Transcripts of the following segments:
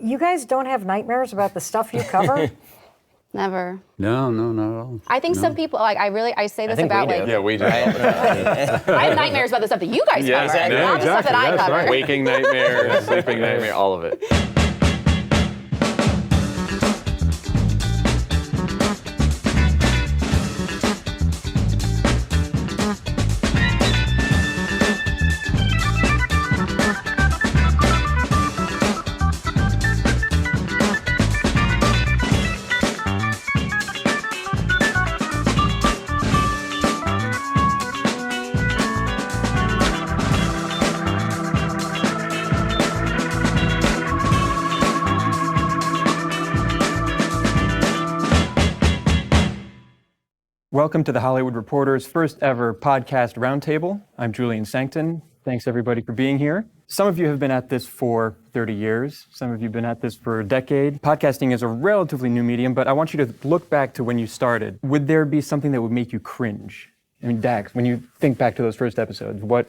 You guys don't have nightmares about the stuff you cover? Never. No, not at all. I think some people, like, I say this about, like... Yeah, we do. I have nightmares about the stuff that you guys cover, exactly. not the stuff that I cover. Right. Waking nightmares, sleeping nightmares, all of it. Welcome to the Hollywood Reporter's first ever podcast Roundtable. I'm Julian Sancton. Thanks everybody for being here. Some of you have been at this for 30 years. Some of you have been at this for a decade. Podcasting is a relatively new medium, but I want you to look back to when you started. Would there be something that would make you cringe? I mean, Dax, when you think back to those first episodes, what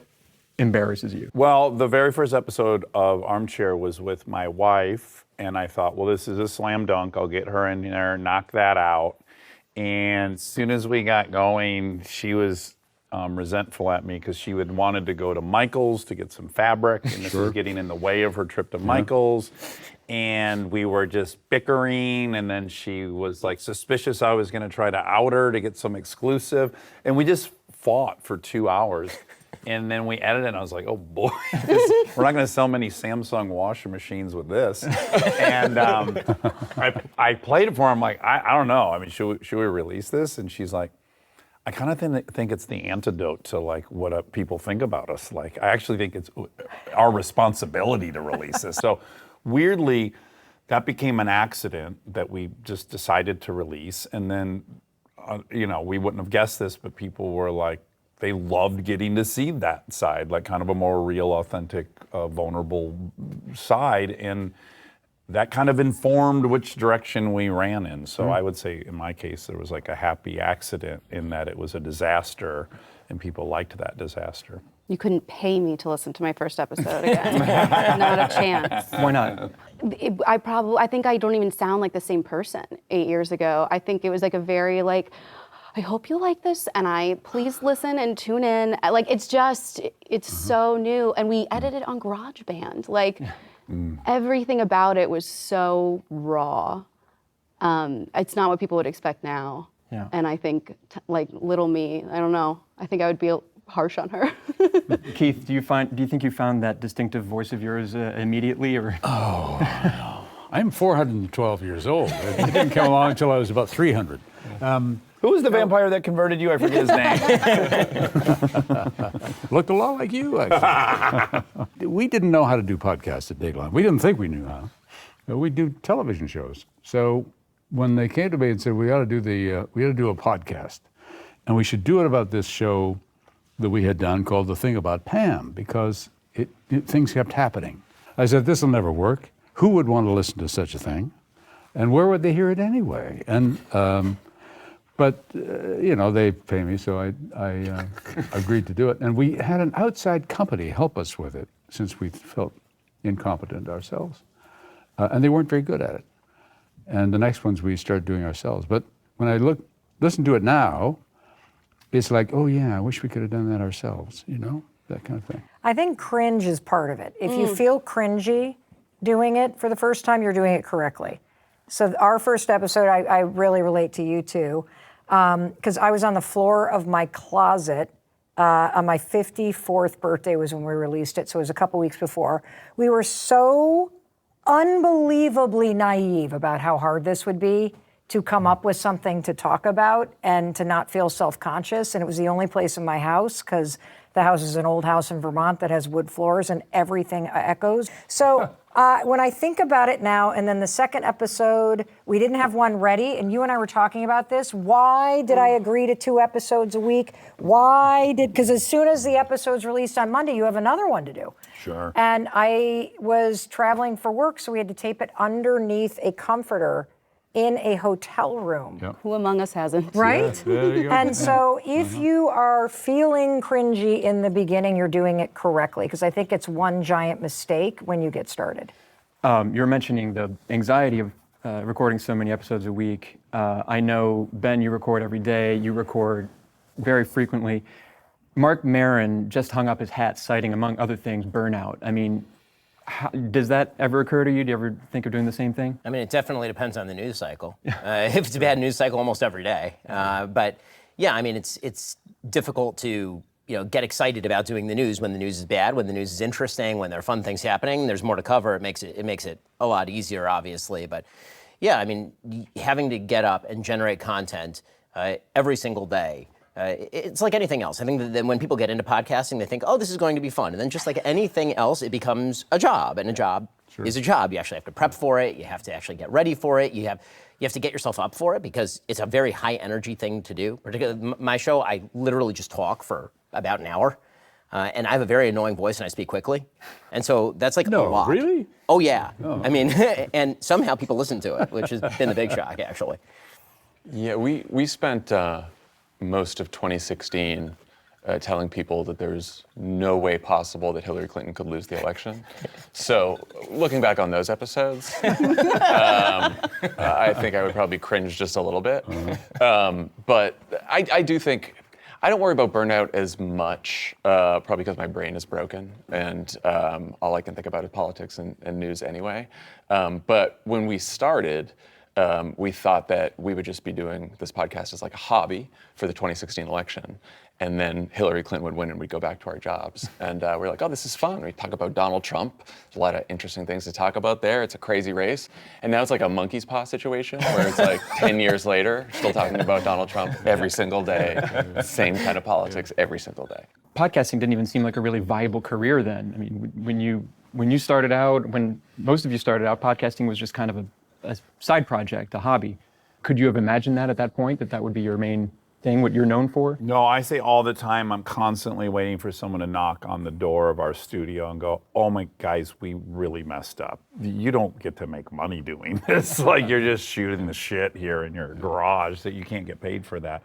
embarrasses you? Well, the very first episode of Armchair was with my wife, and I thought, well, this is a slam dunk. I'll get her in there, knock that out. And as soon as we got going, she was resentful at me because she had wanted to go to Michael's to get some fabric, and this was getting in the way of her trip to Michael's. And we were just bickering, and then she was like suspicious I was going to try to out her to get some exclusive. And we just fought for 2 hours. And then we edited it, and I was like, oh boy, we're not going to sell many Samsung washing machines with this. And I played it for her. I'm like, I don't know. I mean, should we release this? And she's like, I kind of think it's the antidote to like what people think about us. Like, I actually think it's our responsibility to release this. So weirdly, that became an accident that we just decided to release. And then, we wouldn't have guessed this, but people were like, they loved getting to see that side, like kind of a more real, authentic, vulnerable side. And that kind of informed which direction we ran in. So I would say, in my case, there was like a happy accident in that it was a disaster, and people liked that disaster. You couldn't pay me to listen to my first episode again. Not a chance. Why not? I think I don't even sound like the same person 8 years ago. I think it was like a very like, I hope you like this, and please listen and tune in. Like, it's so new. And we edited on GarageBand. Like, everything about it was so raw. It's not what people would expect now. Yeah. And I think, like, little me, I don't know. I think I would be harsh on her. Keith, do you think you found that distinctive voice of yours immediately, or? Oh, no. I'm 412 years old. It didn't come along until I was about 300. Who was the vampire that converted you? I forget his name. Looked a lot like you, actually. We didn't know how to do podcasts at Dateline. We didn't think we knew how. We do television shows. So when they came to me and said, we ought to do a podcast, and we should do it about this show that we had done called The Thing About Pam, because things kept happening. I said, this will never work. Who would want to listen to such a thing? And where would they hear it anyway? And But they pay me, so I agreed to do it. And we had an outside company help us with it, since we felt incompetent ourselves. And they weren't very good at it. And the next ones we started doing ourselves. But when I listen to it now, it's like, oh yeah, I wish we could have done that ourselves, that kind of thing. I think cringe is part of it. If you feel cringy doing it for the first time, you're doing it correctly. So our first episode, I really relate to you too. Because I was on the floor of my closet on my 54th birthday was when we released it, so it was a couple weeks before. We were so unbelievably naive about how hard this would be to come up with something to talk about and to not feel self-conscious. And it was the only place in my house, because the house is an old house in Vermont that has wood floors and everything echoes. So when I think about it now, and then the second episode, we didn't have one ready, and you and I were talking about this. Why did I agree to 2 episodes a week? Because as soon as the episode's released on Monday, you have another one to do. Sure. And I was traveling for work, so we had to tape it underneath a comforter in a hotel room. Yep. Who among us hasn't? Right? Yeah, there you go. And so if you are feeling cringy in the beginning, you're doing it correctly, because I think it's one giant mistake when you get started. You're mentioning the anxiety of recording so many episodes a week. I know, Ben, you record every day. You record very frequently. Mark Maron just hung up his hat citing, among other things, burnout. I mean, does that ever occur to you? Do you ever think of doing the same thing? I mean, it definitely depends on the news cycle. If it's a bad news cycle, almost every day. But yeah, I mean, it's difficult to get excited about doing the news when the news is bad, when the news is interesting, when there are fun things happening. There's more to cover. It makes it a lot easier, obviously. But yeah, I mean, having to get up and generate content every single day. It's like anything else. I think that when people get into podcasting, they think, oh, this is going to be fun. And then just like anything else, it becomes a job. And a job is a job. You actually have to prep for it. You have to actually get ready for it. You have to get yourself up for it because it's a very high energy thing to do. Particularly my show, I literally just talk for about an hour. And I have a very annoying voice and I speak quickly. And so that's like a lot. Really? Oh, yeah. Oh. I mean, and somehow people listen to it, which has been the big shock, actually. Yeah, we spent most of 2016 telling people that there's no way possible that Hillary Clinton could lose the election. So looking back on those episodes, I think I would probably cringe just a little bit. But I do think, I don't worry about burnout as much, probably because my brain is broken and all I can think about is politics and news anyway. But when we started, we thought that we would just be doing this podcast as like a hobby for the 2016 election. And then Hillary Clinton would win and we'd go back to our jobs. And we're like, oh, this is fun. We talk about Donald Trump. There's a lot of interesting things to talk about there. It's a crazy race. And now it's like a monkey's paw situation where it's like 10 years later, still talking about Donald Trump every single day. Same kind of politics every single day. Podcasting didn't even seem like a really viable career then. I mean, when you started out, when most of you started out, podcasting was just kind of a side project, a hobby. Could you have imagined that at that point, that would be your main thing, what you're known for? No, I say all the time, I'm constantly waiting for someone to knock on the door of our studio and go, oh my guys, we really messed up. You don't get to make money doing this. Like you're just shooting the shit here in your garage that you can't get paid for that.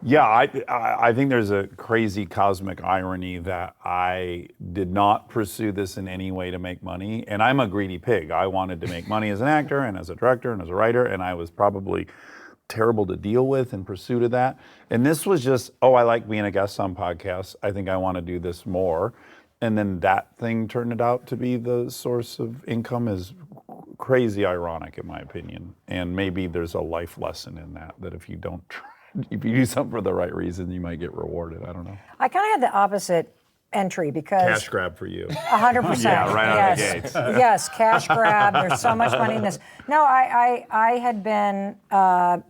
Yeah, I think there's a crazy cosmic irony that I did not pursue this in any way to make money. And I'm a greedy pig. I wanted to make money as an actor and as a director and as a writer, and I was probably terrible to deal with in pursuit of that. And this was just, oh, I like being a guest on podcasts. I think I want to do this more. And then that thing turned it out to be the source of income is crazy ironic in my opinion. And maybe there's a life lesson in that if you don't try, if you do something for the right reason, you might get rewarded. I don't know. I kind of had the opposite entry because Cash grab for you. 100%. Yeah, right out of the yes. gates. Yes, cash grab. There's so much money in this. No, I had been. I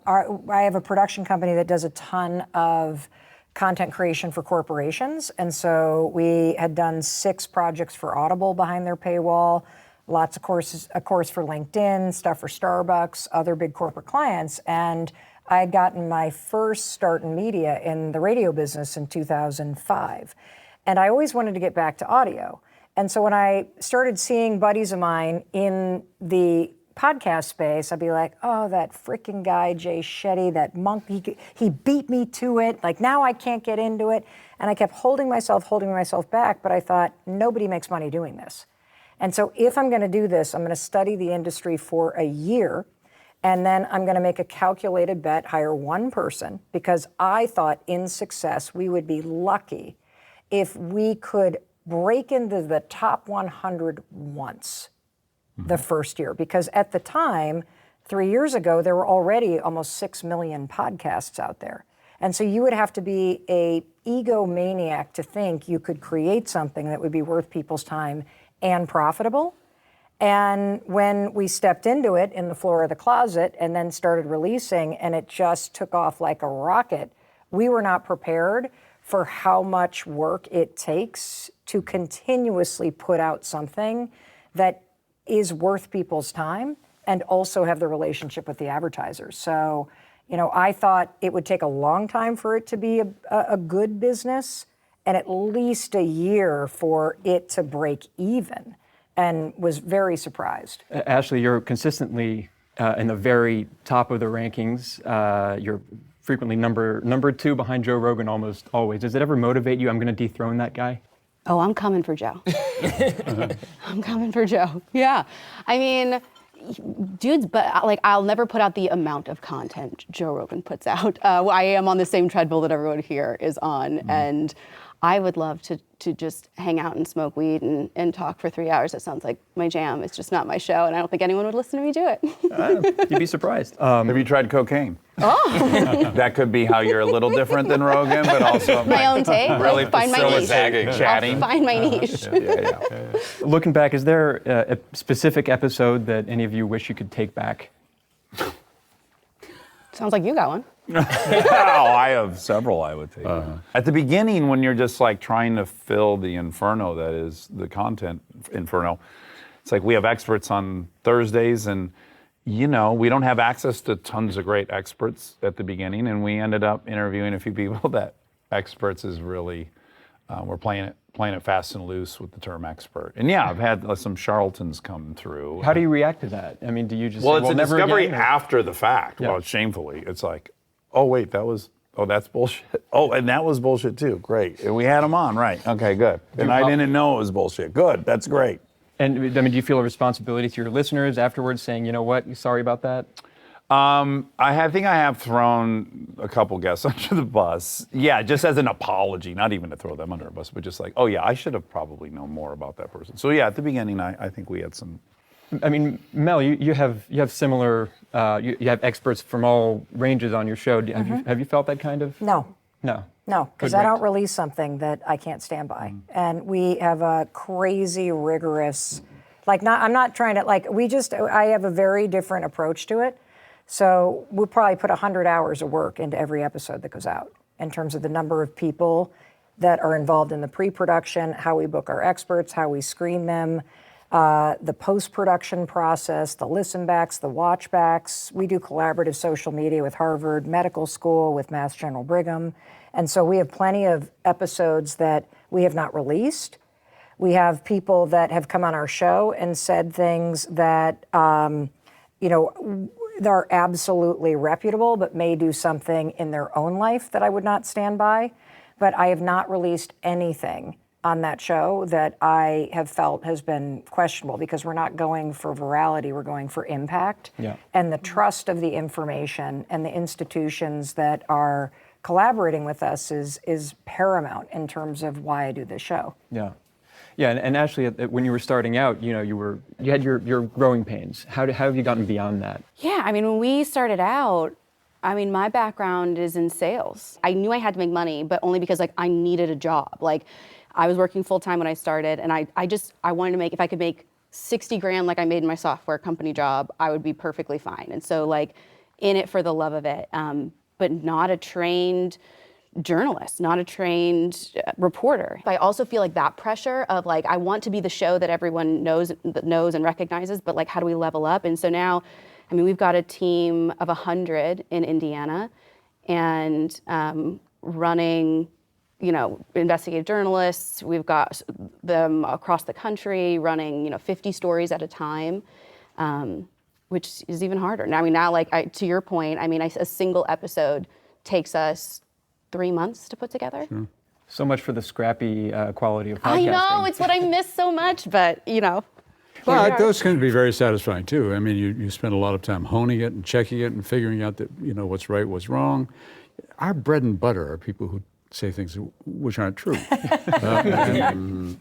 have a production company that does a ton of content creation for corporations, and so we had done 6 projects for Audible behind their paywall. Lots of courses, a course for LinkedIn, stuff for Starbucks, other big corporate clients, and I had gotten my first start in media in the radio business in 2005. And I always wanted to get back to audio. And so when I started seeing buddies of mine in the podcast space, I'd be like, oh, that freaking guy, Jay Shetty, that monkey, he beat me to it. Like now I can't get into it. And I kept holding myself back, but I thought, nobody makes money doing this. And so if I'm gonna do this, I'm gonna study the industry for a year, and then I'm gonna make a calculated bet, hire one person, because I thought in success, we would be lucky if we could break into the top 100 once the first year. Because at the time, 3 years ago, there were already almost 6 million podcasts out there. And so you would have to be a egomaniac to think you could create something that would be worth people's time and profitable. And when we stepped into it in the floor of the closet and then started releasing, and it just took off like a rocket, we were not prepared for how much work it takes to continuously put out something that is worth people's time and also have the relationship with the advertisers. So, I thought it would take a long time for it to be a good business and at least a year for it to break even, and was very surprised. Ashley, you're consistently in the very top of the rankings. You're frequently number 2 behind Joe Rogan almost always. Does it ever motivate you? I'm going to dethrone that guy? Oh, I'm coming for Joe. I'm coming for Joe. Yeah. I mean, dudes, but like I'll never put out the amount of content Joe Rogan puts out. I am on the same treadmill that everyone here is on, and I would love to just hang out and smoke weed and talk for 3 hours. That sounds like my jam. It's just not my show, and I don't think anyone would listen to me do it. You'd be surprised. Have you tried cocaine? Oh, That could be how you're a little different than Rogan, but also my own take. really Like, find my niche. facilitating chatting. Find my niche. Yeah. Looking back, is there a specific episode that any of you wish you could take back? Sounds like you got one. Oh, I have several I would take. At the beginning, when you're just like trying to fill the inferno that is the content inferno, it's like we have experts on Thursdays, and we don't have access to tons of great experts at the beginning, and we ended up interviewing a few people that experts is really we're playing it fast and loose with the term expert. And yeah, I've had some charlatans come through. How do you react to that? I mean, do you just Well, say, it's a never discovery again, or- after the fact. Yeah. Well, shamefully, it's like, oh wait, that's bullshit. Oh, and that was bullshit too. Great, and we had them on, right? Okay, good. And I didn't know it was bullshit. Good, that's great. And I mean, do you feel a responsibility to your listeners afterwards, saying, you know what, sorry about that? I think I have thrown a couple guests under the bus. Yeah, just as an apology, not even to throw them under a bus, but just like, oh yeah, I should have probably known more about that person. So yeah, at the beginning, I think we had some. I mean, Mel, you have similar, you have experts from all ranges on your show. Have you felt that kind of? No. No. No, because Good I don't rant. release something that I can't stand by. And we have a crazy rigorous, I'm not trying to, I have a very different approach to it. So we'll probably put 100 hours of work into every episode that goes out in terms of the number of people that are involved in the pre-production, how we book our experts, how we screen them, the post-production process, the listen-backs, the watch-backs. We do collaborative social media with Harvard Medical School, with Mass General Brigham. And so we have plenty of episodes that we have not released. We have people that have come on our show and said things that, they're absolutely reputable, but may do something in their own life that I would not stand by. But I have not released anything on that show that I have felt has been questionable, because we're not going for virality, we're going for impact. Yeah. And the trust of the information and the institutions that are collaborating with us is paramount in terms of why I do this show. Yeah. Yeah, and Ashley, when you were starting out, you had your growing pains. How have you gotten beyond that? Yeah, I mean, when we started out, my background is in sales. I knew I had to make money, but only because I needed a job. I was working full time when I started, and I wanted to if I could make 60 grand like I made in my software company job, I would be perfectly fine. And so in it for the love of it, but not a trained journalist, not a trained reporter. I also feel that pressure of I want to be the show that everyone knows and recognizes, but how do we level up? And so now, we've got a team of 100 in Indiana, and running, investigative journalists. We've got them across the country running, 50 stories at a time, which is even harder. Now, to your point, a single episode takes us 3 months to put together. Sure. So much for the scrappy quality of podcasting. I know, it's what I miss so much, but But those can be very satisfying too. You spend a lot of time honing it and checking it and figuring out that what's right, what's wrong. Our bread and butter are people who say things which aren't true. And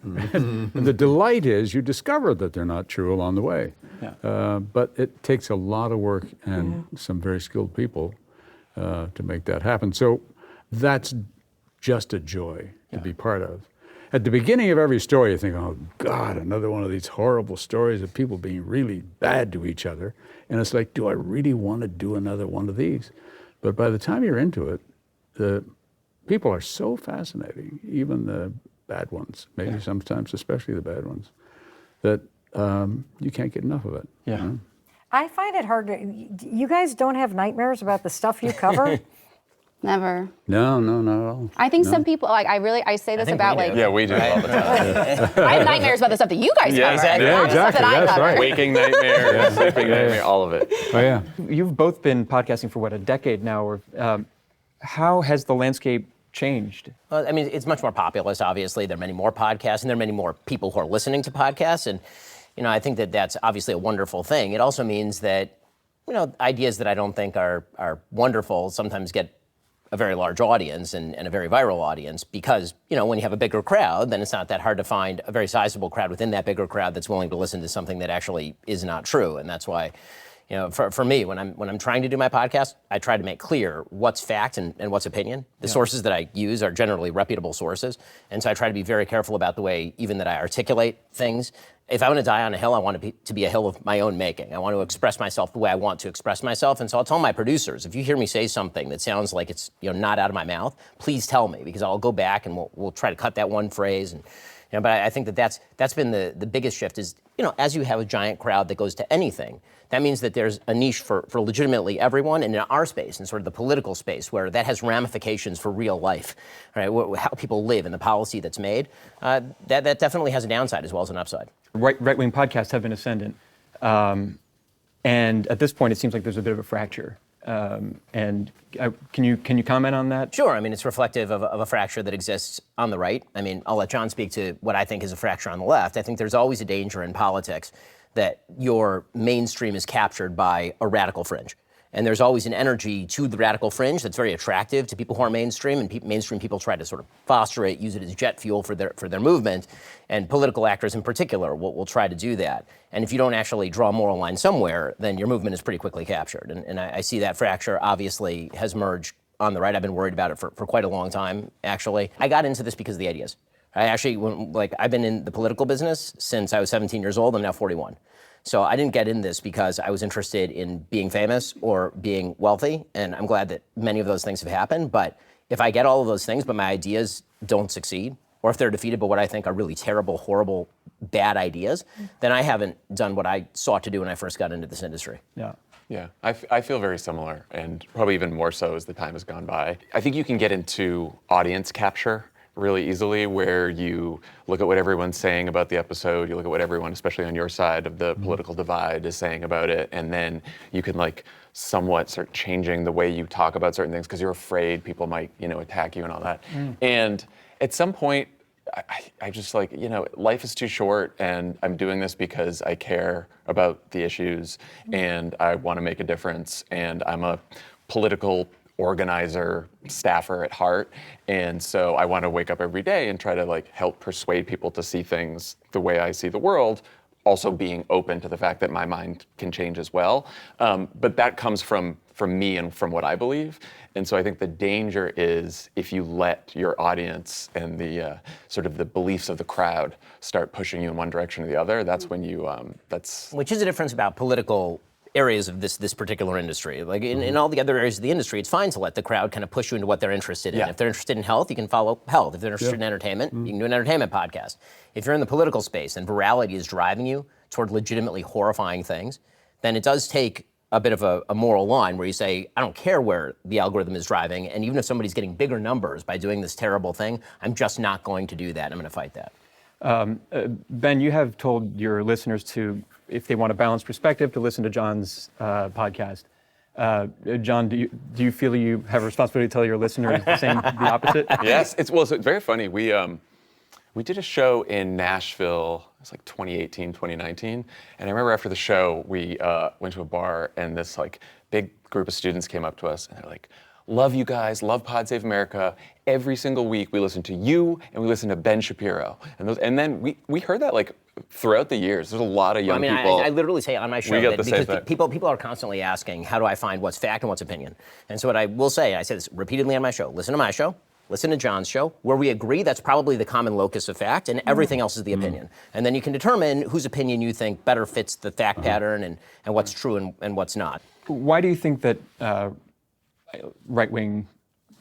the delight is you discover that they're not true along the way. Yeah. But it takes a lot of work and some very skilled people to make that happen. So that's just a joy to be part of. At the beginning of every story, you think, oh, God, another one of these horrible stories of people being really bad to each other. And it's like, do I really want to do another one of these? But by the time you're into it, the people are so fascinating, even the bad ones, maybe sometimes especially the bad ones, that you can't get enough of it. Yeah. You know? I find it hard to, you guys don't have nightmares about the stuff you cover? Never. No, not at all. I think some people, I say this think about we do. Yeah, we do all the time. I have nightmares about the stuff that you guys Yeah, cover. exactly. Yeah, Not the stuff exactly. that I That's cover. right. Waking nightmare, sleeping nightmare, all of it. Oh, yeah. You've both been podcasting for a decade now. How has the landscape changed? Well, I mean, it's much more populous, obviously. There are many more podcasts, and there are many more people who are listening to podcasts. And, I think that that's obviously a wonderful thing. It also means that, ideas that I don't think are wonderful sometimes get a very large audience and a very viral audience because, when you have a bigger crowd, then it's not that hard to find a very sizable crowd within that bigger crowd that's willing to listen to something that actually is not true. And that's why, for me, when I'm trying to do my podcast, I try to make clear what's fact and what's opinion. The sources that I use are generally reputable sources. And so I try to be very careful about the way even that I articulate things. If I want to die on a hill, I want it to be a hill of my own making. I want to express myself the way I want to express myself. And so I'll tell my producers, if you hear me say something that sounds like it's not out of my mouth, please tell me, because I'll go back and we'll try to cut that one phrase. And but I think that's been the biggest shift is, as you have a giant crowd that goes to anything, that means that there's a niche for legitimately everyone. And in our space, in sort of the political space, where that has ramifications for real life, right? How people live and the policy that's made, that definitely has a downside as well as an upside. Right-wing podcasts have been ascendant. And at this point, it seems like there's a bit of a fracture. Can you comment on that? Sure. I mean, it's reflective of a fracture that exists on the right. I mean, I'll let John speak to what I think is a fracture on the left. I think there's always a danger in politics that your mainstream is captured by a radical fringe. And there's always an energy to the radical fringe that's very attractive to people who are mainstream, and mainstream people try to sort of foster it, use it as jet fuel for their movement, and political actors in particular will try to do that. And if you don't actually draw a moral line somewhere, then your movement is pretty quickly captured. And I see that fracture obviously has emerged on the right. I've been worried about it for quite a long time, actually. I got into this because of the ideas. I actually, I've been in the political business since I was 17 years old. I'm now 41. So I didn't get in this because I was interested in being famous or being wealthy, and I'm glad that many of those things have happened. But if I get all of those things, but my ideas don't succeed, or if they're defeated by what I think are really terrible, horrible, bad ideas, then I haven't done what I sought to do when I first got into this industry. Yeah, I feel very similar, and probably even more so as the time has gone by. I think you can get into audience capture really easily, where you look at what everyone's saying about the episode, you look at what everyone, especially on your side of the political divide, is saying about it, and then you can somewhat start changing the way you talk about certain things because you're afraid people might, attack you and all that. And at some point, I just life is too short, and I'm doing this because I care about the issues, and I want to make a difference, and I'm a political organizer, staffer at heart, and so I want to wake up every day and try to help persuade people to see things the way I see the world, also being open to the fact that my mind can change as well. But that comes from me and from what I believe. And so I think the danger is if you let your audience and the sort of the beliefs of the crowd start pushing you in one direction or the other, that's when you, Which is the difference about political areas of this particular industry. In all the other areas of the industry, it's fine to let the crowd kind of push you into what they're interested in. Yeah. If they're interested in health, you can follow health. If they're interested in entertainment, you can do an entertainment podcast. If you're in the political space and virality is driving you toward legitimately horrifying things, then it does take a bit of a moral line where you say, I don't care where the algorithm is driving, and even if somebody's getting bigger numbers by doing this terrible thing, I'm just not going to do that. I'm going to fight that. Ben, you have told your listeners to, if they want a balanced perspective, to listen to John's podcast. John, do you feel you have a responsibility to tell your listeners the opposite? Yes, it's very funny. We did a show in Nashville. It was 2018, 2019, and I remember after the show we went to a bar, and this big group of students came up to us, and they're like, "Love you guys, love Pod Save America. Every single week we listen to you and we listen to Ben Shapiro." And then we heard that throughout the years. There's a lot of young people. I literally say on my show get that the same because thing. people are constantly asking, how do I find what's fact and what's opinion? And so what I will say, I say this repeatedly on my show, listen to my show, listen to John's show. Where we agree, that's probably the common locus of fact, and everything else is the opinion. And then you can determine whose opinion you think better fits the fact pattern and what's true and what's not. Why do you think that right-wing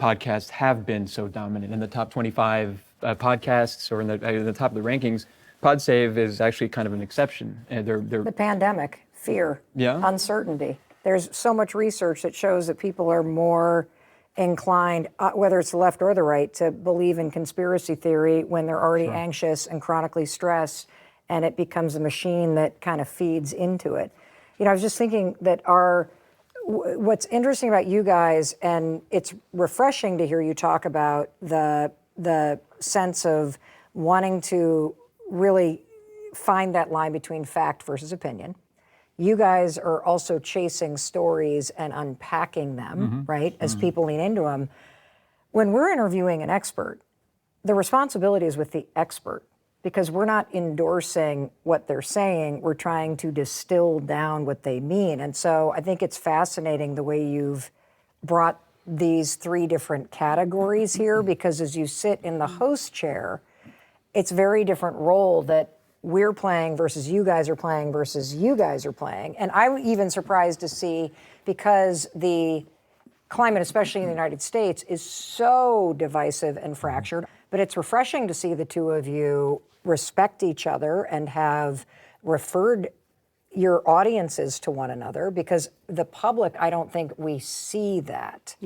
podcasts have been so dominant in the top 25 podcasts or in the top of the rankings? PodSave is actually kind of an exception. The pandemic, fear, uncertainty. There's so much research that shows that people are more inclined, whether it's the left or the right, to believe in conspiracy theory when they're already anxious and chronically stressed, and it becomes a machine that kind of feeds into it. I was just thinking that what's interesting about you guys, and it's refreshing to hear you talk about the sense of wanting to really find that line between fact versus opinion. You guys are also chasing stories and unpacking them, right, as people lean into them. When we're interviewing an expert, the responsibility is with the expert, because we're not endorsing what they're saying. We're trying to distill down what they mean. And so I think it's fascinating the way you've brought these three different categories here, because as you sit in the host chair, it's a very different role that we're playing versus you guys are playing versus you guys are playing. And I'm even surprised to see, because the climate, especially in the United States, is so divisive and fractured, but it's refreshing to see the two of you respect each other and have referred your audiences to one another, because the public, I don't think we see that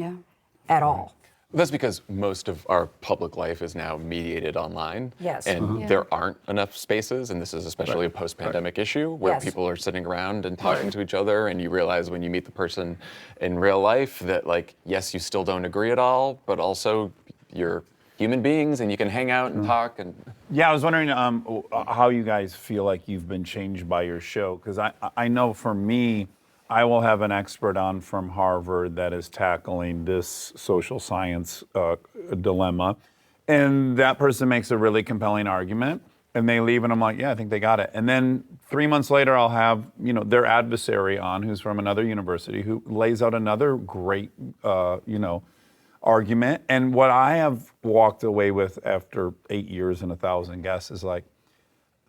at all. That's because most of our public life is now mediated online. Yes. And there aren't enough spaces, and this is especially a post-pandemic issue where Yes. people are sitting around and talking to each other, and you realize when you meet the person in real life that, like, yes, you still don't agree at all, but also you're human beings and you can hang out and talk. And Yeah, I was wondering how you guys feel like you've been changed by your show, because I know for me, I will have an expert on from Harvard that is tackling this social science dilemma, and that person makes a really compelling argument, and they leave, and I'm like, yeah, I think they got it. And then 3 months later, I'll have their adversary on, who's from another university, who lays out another great argument. And what I have walked away with after 8 years and 1,000 guests is like,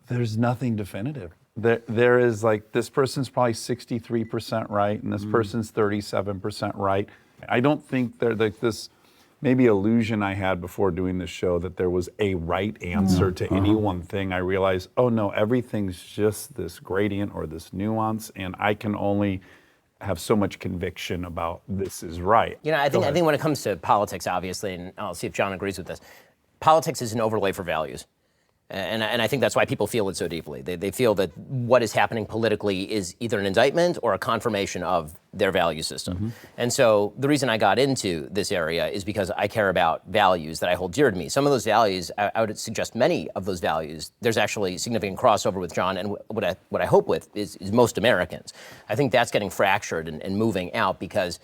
there's nothing definitive. There is like, this person's probably 63% right, and this person's 37% right. I don't think there's like this maybe illusion I had before doing this show that there was a right answer to any one thing. I realized, oh no, everything's just this gradient or this nuance, and I can only have so much conviction about this is right. I think when it comes to politics, obviously, and I'll see if John agrees with this, politics is an overlay for values. And I think that's why people feel it so deeply. They feel that what is happening politically is either an indictment or a confirmation of their value system. And so the reason I got into this area is because I care about values that I hold dear to me. Some of those values, I would suggest many of those values, there's actually significant crossover with John and what I hope with is most Americans. I think that's getting fractured and moving out, because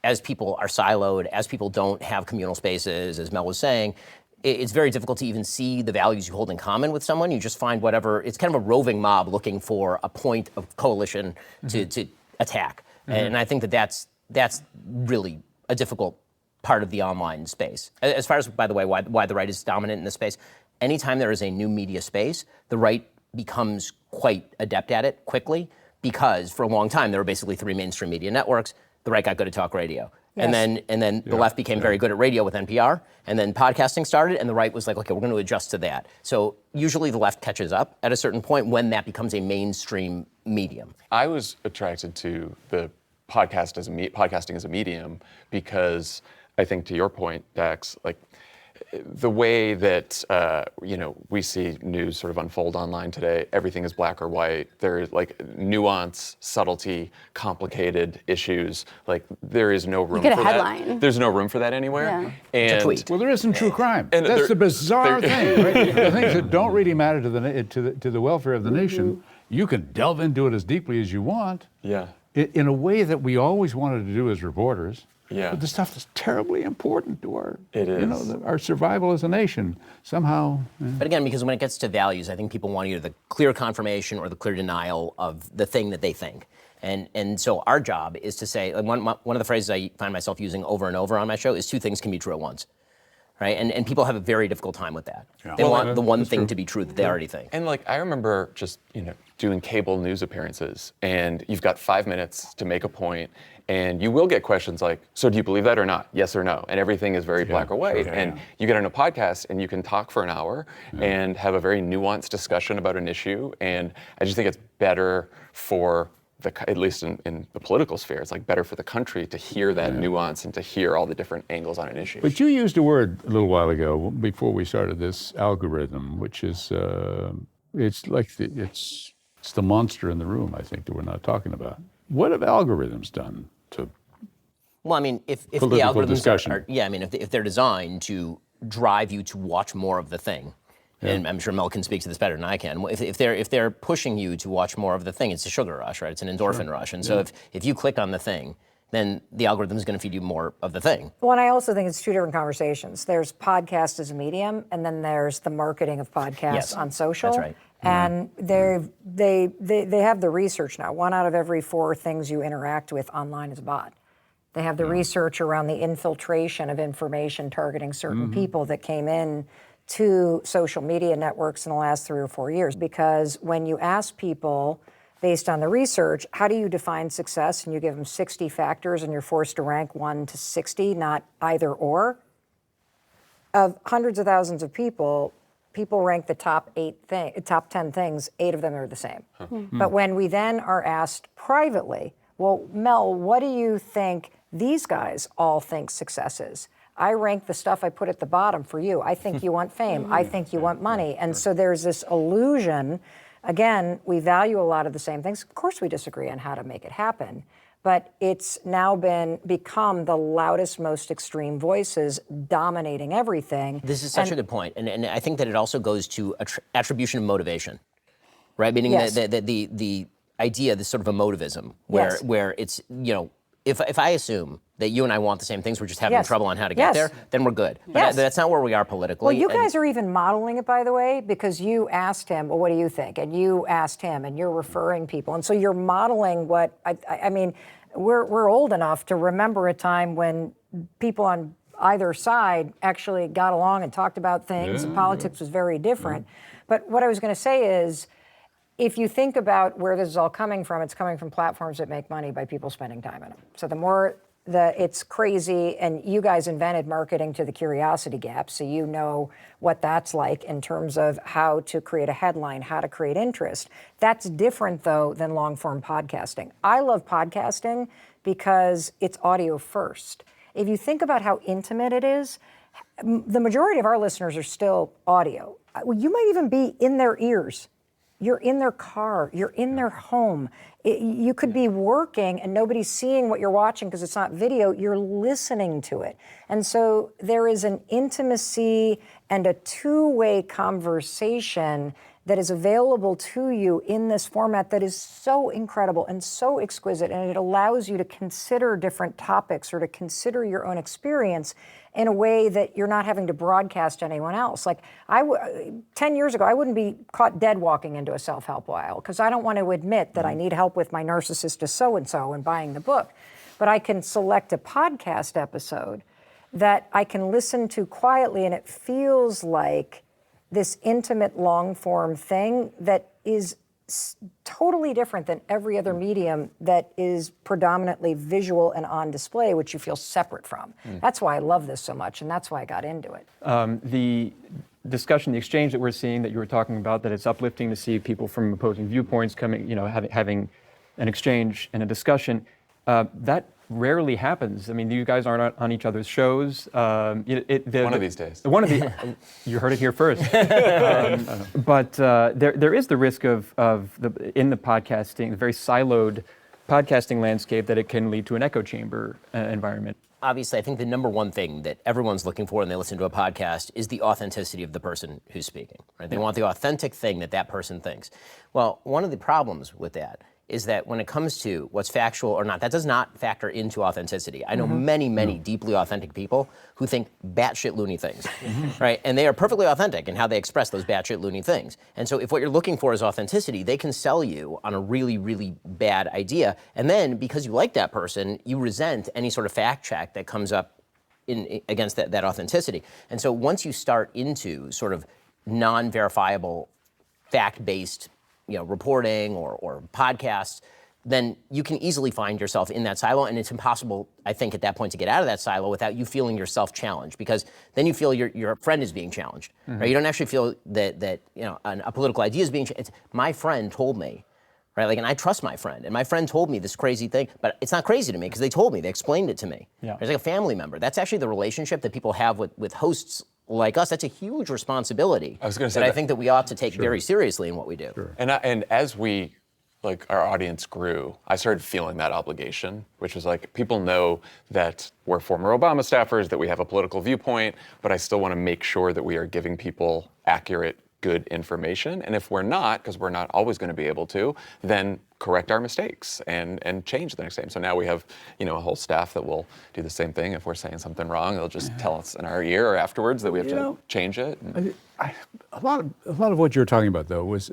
as people are siloed, as people don't have communal spaces, as Mel was saying, it's very difficult to even see the values you hold in common with someone. You just find whatever, it's kind of a roving mob looking for a point of coalition to attack. And I think that's really a difficult part of the online space. As far as, by the way, why the right is dominant in this space, anytime there is a new media space, the right becomes quite adept at it quickly, because for a long time there were basically three mainstream media networks. The right got good at talk radio. Yes. And then the left became very good at radio with NPR, and then podcasting started, and the right was like, okay, we're going to adjust to that. So usually the left catches up at a certain point when that becomes a mainstream medium. I was attracted to the podcasting as a medium because I think, to your point, Dax, like, the way that we see news sort of unfold online today, everything is black or white. There's like nuance, subtlety, complicated issues. Like, there is no room you get for a headline. that. There's no room for that anywhere. Yeah. And It's a tweet. Well, there isn't true crime. And that's the bizarre thing, right? The things that don't really matter to the welfare of the nation, you can delve into it as deeply as you want. Yeah. In a way that we always wanted to do as reporters. Yeah. But the stuff that's terribly important to our, It is. Our survival as a nation. Somehow. But again, because when it gets to values, I think people want either the clear confirmation or the clear denial of the thing that they think. And so our job is to say, like, one of the phrases I find myself using over and over on my show is two things can be true at once. Right? And people have a very difficult time with that. Yeah. They want the one thing true. to be true that they already think. And like, I remember just, doing cable news appearances, and you've got 5 minutes to make a point, and you will get questions like, so do you believe that or not? Yes or no? And everything is very black or white. Sure. And you get on a podcast and you can talk for an hour and have a very nuanced discussion about an issue. And I just think it's better for at least in the political sphere, it's like better for the country to hear that nuance and to hear all the different angles on an issue. But you used a word a little while ago before we started this, algorithm, which is it's the monster in the room, I think, that we're not talking about. What have algorithms done Well, I mean, if the political algorithms discussion. if they're designed to drive you to watch more of the thing, and I'm sure Mel can speak to this better than I can. If they're pushing you to watch more of the thing, it's a sugar rush, right? It's an endorphin rush, and so if you click on the thing, then the algorithm is going to feed you more of the thing. Well, and I also think it's two different conversations. There's podcast as a medium, and then there's the marketing of podcasts on social. That's right. And they have the research now. 1 out of every 4 things you interact with online is a bot. They have the research around the infiltration of information targeting certain people that came in to social media networks in the last 3 or 4 years. Because when you ask people, based on the research, how do you define success? And you give them 60 factors and you're forced to rank 1 to 60, not either or. Of hundreds of thousands of people rank the top 10 things, 8 of them are the same. But when we then are asked privately, well, Mel, what do you think these guys all think success is? I rank the stuff I put at the bottom for you. I think you want fame. I think you want money. And so there's this illusion. Again, we value a lot of the same things. Of course, we disagree on how to make it happen, but it's now become the loudest, most extreme voices dominating everything. This is such a good point, and I think that it also goes to attribution of motivation, right? Meaning the idea, this sort of emotivism, where it's, if I assume that you and I want the same things, we're just having trouble on how to get there, then we're good. But that's not where we are politically. Well, you guys are even modeling it, by the way, because you asked him, well, what do you think? And you asked him, and you're referring people. And so you're modeling what, I mean, we're old enough to remember a time when people on either side actually got along and talked about things, and politics was very different. But what I was going to say is, if you think about where this is all coming from, it's coming from platforms that make money by people spending time in them. So the more it's crazy, and you guys invented marketing to the curiosity gap, so you know what that's like in terms of how to create a headline, how to create interest. That's different, though, than long-form podcasting. I love podcasting because it's audio first. If you think about how intimate it is, the majority of our listeners are still audio. You might even be in their ears. You're in their car, you're in their home. You could be working and nobody's seeing what you're watching because it's not video, you're listening to it. And so there is an intimacy and a two-way conversation that is available to you in this format that is so incredible and so exquisite, and it allows you to consider different topics or to consider your own experience in a way that you're not having to broadcast to anyone else. Like 10 years ago, I wouldn't be caught dead walking into a self-help aisle because I don't want to admit that I need help with my narcissist is so-and-so and buying the book. But I can select a podcast episode that I can listen to quietly, and it feels like this intimate long-form thing that is totally different than every other medium that is predominantly visual and on display, which you feel separate from. That's why I love this so much, and that's why I got into it. The discussion, the exchange that we're seeing that you were talking about, that it's uplifting to see people from opposing viewpoints coming, having an exchange and a discussion, that rarely happens. I mean, you guys aren't on each other's shows. One of these days. You heard it here first. But there is the risk in the podcasting, the very siloed podcasting landscape, that it can lead to an echo chamber environment. Obviously, I think the number one thing that everyone's looking for when they listen to a podcast is the authenticity of the person who's speaking. Right? They want the authentic thing that person thinks. Well, one of the problems with that is that when it comes to what's factual or not, that does not factor into authenticity. I know many deeply authentic people who think batshit loony things, right? And they are perfectly authentic in how they express those batshit loony things. And so if what you're looking for is authenticity, they can sell you on a really, really bad idea. And then because you like that person, you resent any sort of fact check that comes up against that authenticity. And so once you start into sort of non-verifiable, fact-based reporting or podcasts, then you can easily find yourself in that silo, and it's impossible, I think, at that point to get out of that silo without you feeling yourself challenged, because then you feel your friend is being challenged. Right? You don't actually feel that a political idea is being challenged. My friend told me, right? Like, and I trust my friend, and my friend told me this crazy thing, but it's not crazy to me because they told me, they explained it to me. Yeah. It's like a family member. That's actually the relationship that people have with hosts like us. That's a huge responsibility. I was going to say that I think that we ought to take very seriously in what we do. And as we like our audience grew, I started feeling that obligation, which was like, people know that we're former Obama staffers, that we have a political viewpoint, but I still want to make sure that we are giving people accurate, good information. And if we're not, because we're not always going to be able to, then correct our mistakes and change the next time. So now we have, a whole staff that will do the same thing. If we're saying something wrong, they'll just tell us in our ear or afterwards that we have to change it. A lot of what you're talking about, though, was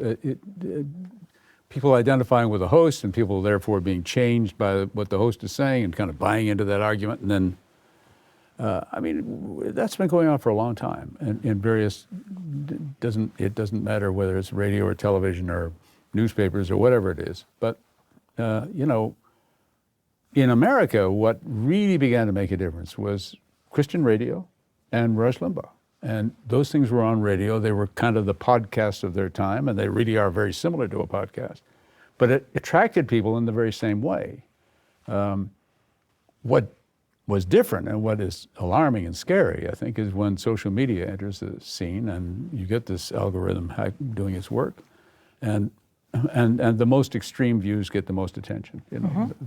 people identifying with the host and people therefore being changed by what the host is saying and kind of buying into that argument. And then, that's been going on for a long time. And in various, it doesn't matter whether it's radio or television or newspapers or whatever it is. But, in America, what really began to make a difference was Christian radio and Rush Limbaugh. And those things were on radio. They were kind of the podcasts of their time, and they really are very similar to a podcast. But it attracted people in the very same way. What was different and what is alarming and scary, I think, is when social media enters the scene and you get this algorithm doing its work, and the most extreme views get the most attention, the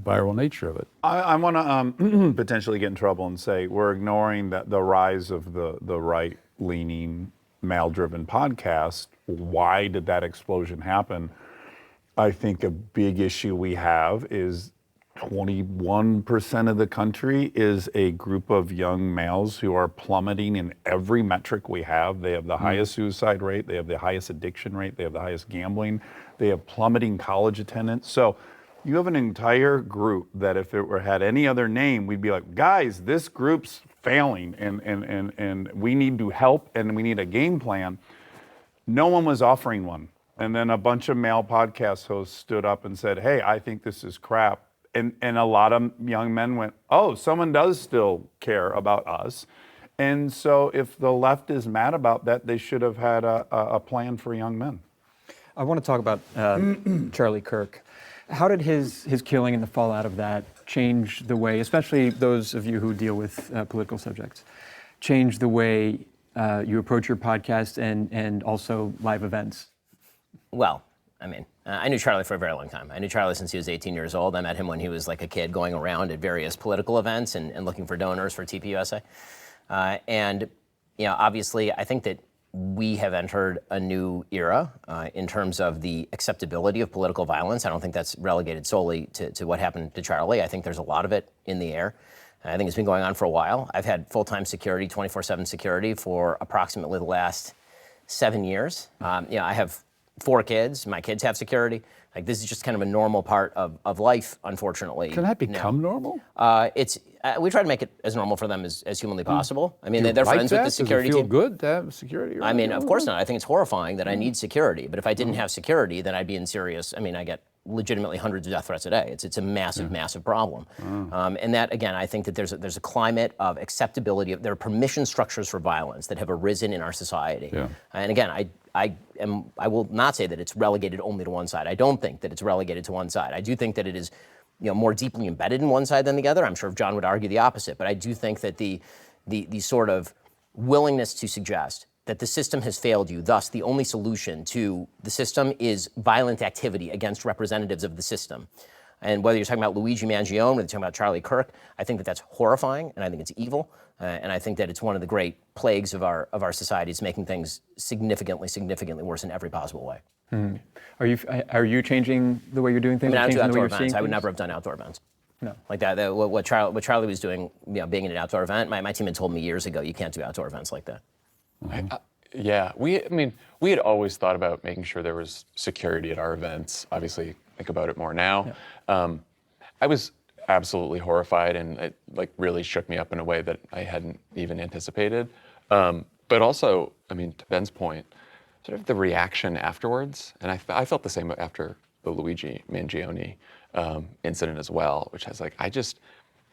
viral nature of it. I want to potentially get in trouble and say we're ignoring the rise of the right-leaning, male-driven podcast. Why did that explosion happen? I think a big issue we have is 21% of the country is a group of young males who are plummeting in every metric we have. They have the highest suicide rate, they have the highest addiction rate, they have the highest gambling, they have plummeting college attendance. So you have an entire group that if it had any other name, we'd be like, guys, this group's failing and we need to help and we need a game plan. No one was offering one. And then a bunch of male podcast hosts stood up and said, hey, I think this is crap. And a lot of young men went, oh, someone does still care about us. And so if the left is mad about that, they should have had a plan for young men. I want to talk about Charlie Kirk. How did his killing and the fallout of that change the way, especially those of you who deal with political subjects, change the way you approach your podcast and also live events? Well, I knew Charlie for a very long time. I knew Charlie since he was 18 years old. I met him when he was like a kid going around at various political events and looking for donors for TPUSA. Obviously, I think that we have entered a new era in terms of the acceptability of political violence. I don't think that's relegated solely to what happened to Charlie. I think there's a lot of it in the air. I think it's been going on for a while. I've had full-time security, 24/7 security for approximately the last 7 years. I have 4 kids. My kids have security. Like, this is just kind of a normal part of life, unfortunately. Can that become normal? We try to make it as normal for them as humanly possible. They're friends with the security Does it feel team. good to have security? Of course not. I think it's horrifying that I need security. But if I didn't have security, then I'd be in serious. I get legitimately hundreds of death threats a day. It's a massive, massive problem. And that, again, I think that there's a climate of acceptability. There are permission structures for violence that have arisen in our society. Yeah. And again, I will not say that it's relegated only to one side. I don't think that it's relegated to one side. I do think that it is more deeply embedded in one side than the other. I'm sure John would argue the opposite, but I do think that the sort of willingness to suggest that the system has failed you, thus the only solution to the system is violent activity against representatives of the system. And whether you're talking about Luigi Mangione, whether you're talking about Charlie Kirk, I think that that's horrifying, and I think it's evil, and I think that it's one of the great plagues of our society. It's making things significantly, significantly worse in every possible way. Are you changing the way you're doing things? I don't do changing the way outdoor you're events. seeing I would things? never have done outdoor events. No. Like that. What Charlie was doing, being in an outdoor event, my team had told me years ago, you can't do outdoor events like that. Yeah, we had always thought about making sure there was security at our events. Obviously, think about it more now. Yeah. I was absolutely horrified, and it really shook me up in a way that I hadn't even anticipated. But also, to Ben's point, sort of the reaction afterwards, and I felt the same after the Luigi Mangione incident as well, which has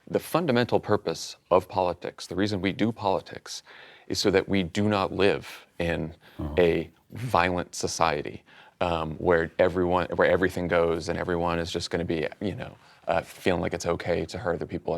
the fundamental purpose of politics, the reason we do politics, is so that we do not live in a violent society where everything goes and everyone is just going to be, feeling like it's okay to hurt other people.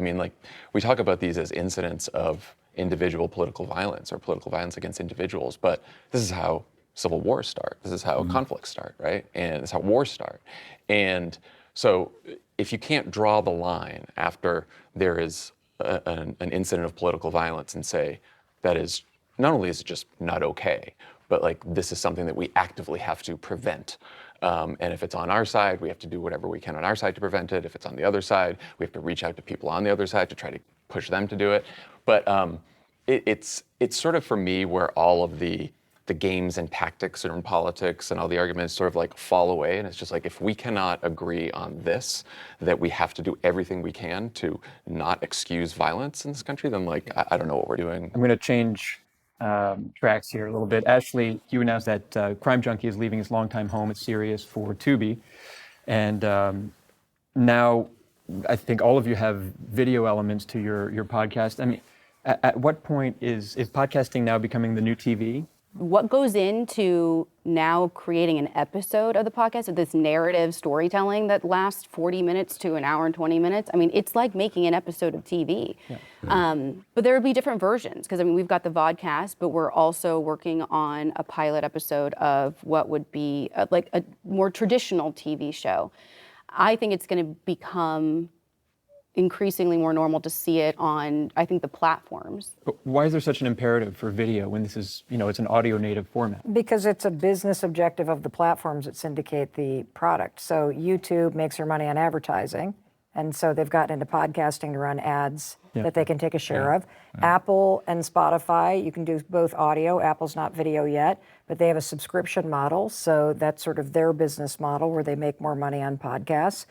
We talk about these as incidents of individual political violence or political violence against individuals, but this is how civil wars start. This is how conflicts start, right? And it's how wars start. And so if you can't draw the line after there is an incident of political violence and say, that is, not only is it just not okay, but like this is something that we actively have to prevent. And if it's on our side, we have to do whatever we can on our side to prevent it. If it's on the other side, we have to reach out to people on the other side to try to push them to do it. But it's sort of for me where all of the games and tactics in politics and all the arguments sort of like fall away. And it's just like, if we cannot agree on this, that we have to do everything we can to not excuse violence in this country, then like, I don't know what we're doing. I'm going to change tracks here a little bit. Ashley, you announced that Crime Junkie is leaving his longtime home at Sirius for Tubi. And now I think all of you have video elements to your podcast. I mean, at what point is podcasting now becoming the new TV? What goes into now creating an episode of the podcast, of this narrative storytelling that lasts 40 minutes to an hour and 20 minutes? I mean, it's like making an episode of TV. Yeah. But there would be different versions, because I mean, we've got the vodcast, but we're also working on a pilot episode of what would be like a more traditional TV show. I think it's going to become increasingly more normal to see it on, I think, the platforms. But why is there such an imperative for video when this is, it's an audio native format? Because it's a business objective of the platforms that syndicate the product. So YouTube makes their money on advertising, and so they've gotten into podcasting to run ads that they can take a share of. Apple and Spotify, you can do both audio. Apple's not video yet, but they have a subscription model, so that's sort of their business model where they make more money on podcasts.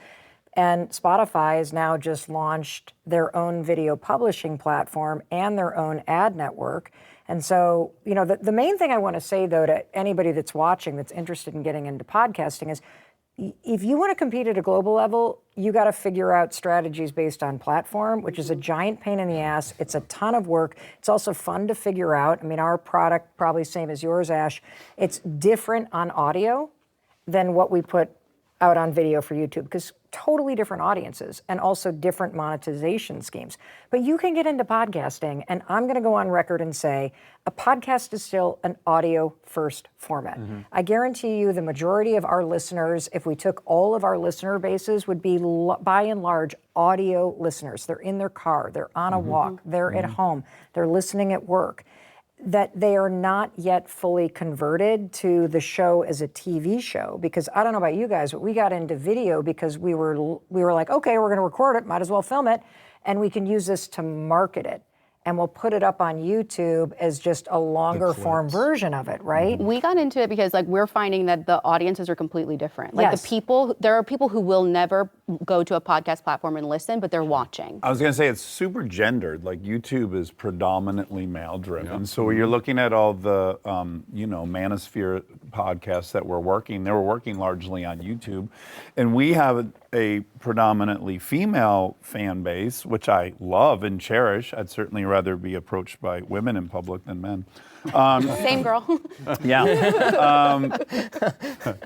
And Spotify has now just launched their own video publishing platform and their own ad network. And so, the main thing I want to say, though, to anybody that's watching that's interested in getting into podcasting is, if you want to compete at a global level, you got to figure out strategies based on platform, which is a giant pain in the ass. It's a ton of work. It's also fun to figure out. I mean, our product, probably same as yours, Ash, it's different on audio than what we put out on video for YouTube, because totally different audiences and also different monetization schemes. But you can get into podcasting, and I'm going to go on record and say a podcast is still an audio first format. I guarantee you the majority of our listeners, if we took all of our listener bases, would be by and large audio listeners. They're in their car, they're on a walk, they're at home, they're listening at work. That they are not yet fully converted to the show as a TV show, because I don't know about you guys, but we got into video because we were like, okay, we're going to record it, might as well film it, and we can use this to market it. And we'll put it up on YouTube as just a longer form version of it, right? We got into it because we're finding that the audiences are completely different. Yes. There are people who will never go to a podcast platform and listen, but they're watching. I was going to say it's super gendered. Like YouTube is predominantly male driven. So when you're looking at all the, manosphere podcasts that we're working, they were working largely on YouTube. And we have a predominantly female fan base, which I love and cherish. I'd certainly rather be approached by women in public than men. Same girl. Yeah.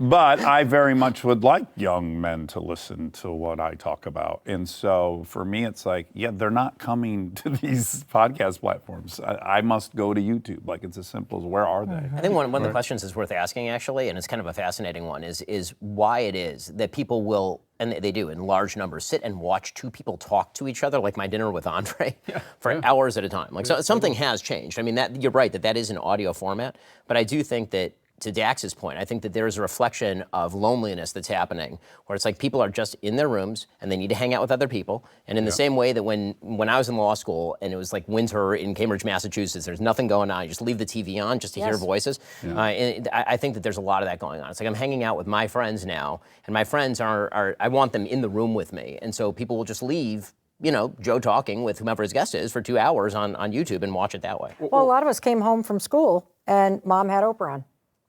But I very much would like young men to listen to what I talk about. And so for me, it's like, they're not coming to these podcast platforms. I must go to YouTube. Like, it's as simple as, where are they? I think one of the questions is worth asking, actually, and it's kind of a fascinating one, is why it is that people will, and they do in large numbers, sit and watch two people talk to each other, like my dinner with Andre, for hours at a time. Like, so something has changed. I mean, you're right that is an audio format, but I do think that, to Dax's point, I think that there is a reflection of loneliness that's happening, where it's like people are just in their rooms and they need to hang out with other people. And in the same way that when I was in law school and it was like winter in Cambridge, Massachusetts, there's nothing going on, you just leave the TV on just to hear voices. And I think that there's a lot of that going on. It's like I'm hanging out with my friends now, and my friends are I want them in the room with me. And so people will just leave, Joe talking with whomever his guest is for 2 hours on YouTube and watch it that way. Well, a lot of us came home from school and mom had Oprah on.